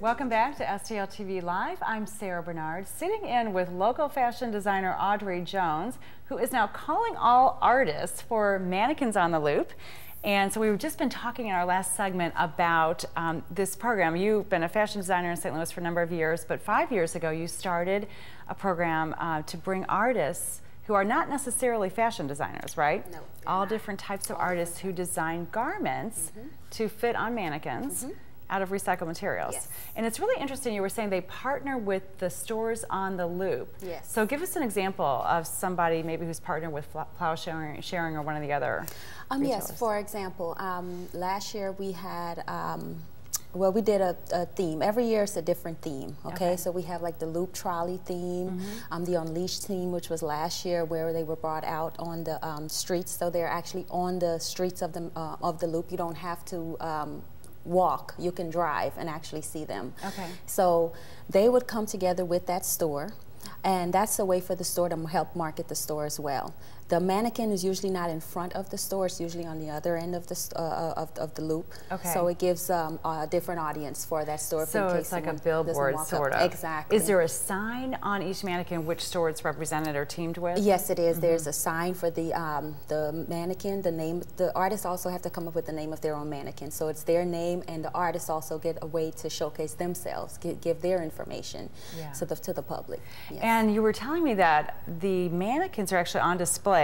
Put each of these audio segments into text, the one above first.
Welcome back to STL TV Live. I'm Sarah Bernard, sitting in with local fashion designer Audrey Jones, who is now calling all artists for Mannequins on the Loop. And so we've just been talking in our last segment about this program. You've been a fashion designer in St. Louis for a number of years, but 5 years ago you started a program to bring artists who are not necessarily fashion designers, right? No. All different types of artists who design garments to fit on mannequins out of recycled materials. Yes. And it's really interesting, you were saying they partner with the stores on the loop. Yes. So give us an example of somebody maybe who's partnered with Plow Sharing or one of the other retailers. Yes, for example, last year we had well, we did a theme. Every year it's a different theme, okay? So we have like the Loop Trolley theme, the Unleashed theme, which was last year where they were brought out on the streets. So they're actually on the streets of the Loop. You don't have to walk, you can drive and actually see them. Okay. So they would come together with that store, and that's a way for the store to help market the store as well. The mannequin is usually not in front of the store, it's usually on the other end of the loop. Okay. So it gives a different audience for that store. So it's like a billboard, sort of. Exactly. Is there a sign on each mannequin which store it's represented or teamed with? Yes, it is. There's a sign for the mannequin, the name. The artists also have to come up with the name of their own mannequin. So it's their name, and the artists also get a way to showcase themselves, give their information to the public. Yes. And you were telling me that the mannequins are actually on display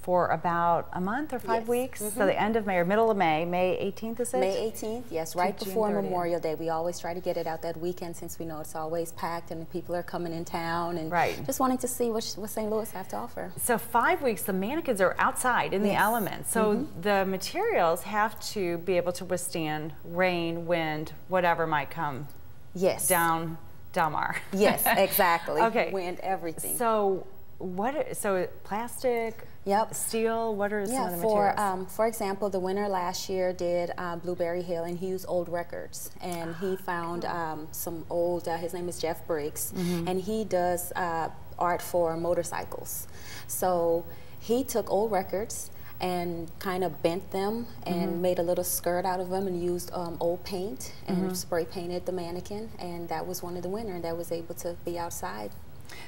for about a month or 5 weeks, so the end of May or middle of May, May 18th is it? May 18th, yes, right before Memorial Day. We always try to get it out that weekend since we know it's always packed and the people are coming in town and just wanting to see what St. Louis have to offer. So 5 weeks, the mannequins are outside in the elements, so the materials have to be able to withstand rain, wind, whatever might come down Delmar. Yes, exactly. Okay. Wind, everything. So so plastic, steel, what are some of the materials? For example, the winner last year did Blueberry Hill, and he used old records, and he found some old, his name is Jeff Briggs, and he does art for motorcycles. So he took old records and kind of bent them and made a little skirt out of them and used old paint and spray painted the mannequin, and that was one of the winners that was able to be outside.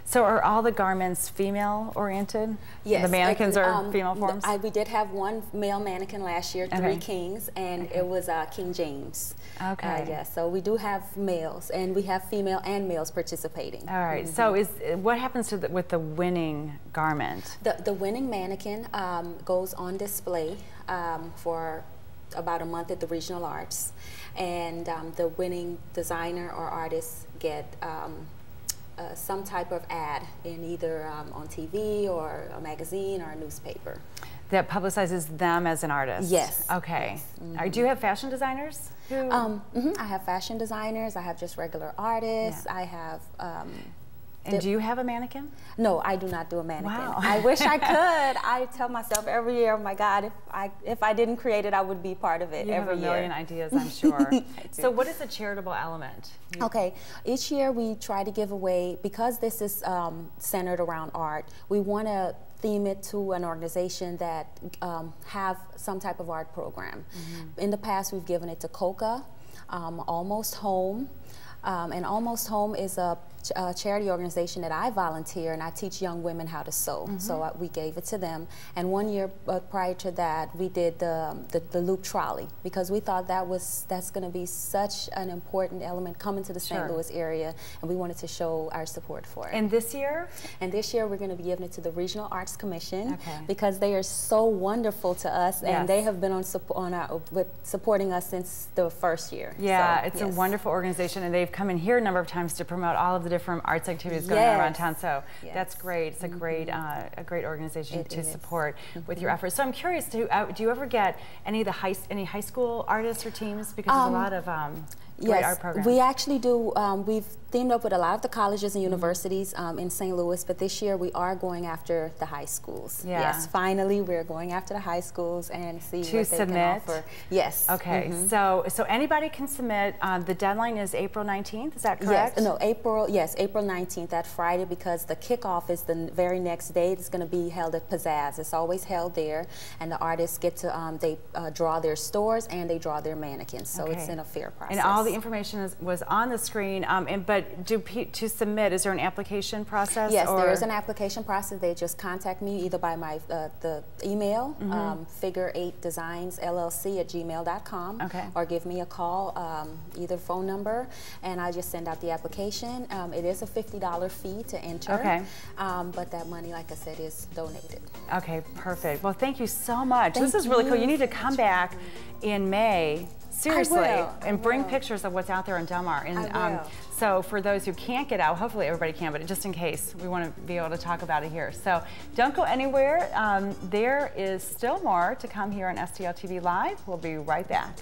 So are all the garments female oriented? Yes. The mannequins are female forms? We did have one male mannequin last year, 3 kings, and it was King James. Okay. Yes, so we do have males, and we have female and males participating. All right, so what happens to with the winning garment? The winning mannequin goes on display for about a month at the Regional Arts, and the winning designer or artist get some type of ad in either on TV or a magazine or a newspaper. That publicizes them as an artist? Yes. Okay. Yes. Do you have fashion designers? I have fashion designers, I have just regular artists, I have... And do you have a mannequin? No, I do not do a mannequin. Wow. I wish I could. I tell myself every year, oh my God, if I didn't create it, I would be part of it every year. You have a million ideas, I'm sure. So what is the charitable element? Okay, each year we try to give away, because this is centered around art, we want to theme it to an organization that have some type of art program. In the past, we've given it to COCA, Almost Home, and Almost Home is a charity organization that I volunteer, and I teach young women how to sew. So we gave it to them. And 1 year prior to that, we did the Loop Trolley, because we thought that's going to be such an important element coming to the St. Louis area, and we wanted to show our support for it. And this year? And this year we're going to be giving it to the Regional Arts Commission, because they are so wonderful to us, and they have been supporting us since the first year. Yeah, so, it's a wonderful organization, and they've come in here a number of times to promote all of the different arts activities going on around town. So that's great. It's a great organization to support with your efforts. So I'm curious, do you ever get any high school artists or teams, because there's a lot of great art programs? We actually do. teamed up with a lot of the colleges and universities in St. Louis, but this year we are going after the high schools. Yeah. Yes, finally we're going after the high schools and see to what they submit. can offer. Yes. Okay, so anybody can submit. The deadline is April 19th, is that correct? Yes, no, April 19th, that Friday, because the kickoff is the very next day. It's going to be held at Pizzazz. It's always held there, and the artists get to, they draw their stores and they draw their mannequins, so it's in a fair process. And all the information was on the screen, but to submit, is there an application process? Yes, there is an application process. They just contact me either by my the email, figure8designsllc@gmail.com, or give me a call, either phone number, and I just send out the application. It is a $50 fee to enter, but that money, like I said, is donated. Okay, perfect. Well, thank you so much. This is really cool. You need to come back in May, seriously, and bring pictures of what's out there in Del Mar. And so for those who can't get out, hopefully everybody can, but just in case, we want to be able to talk about it here. So don't go anywhere. There is still more to come here on STL TV Live. We'll be right back.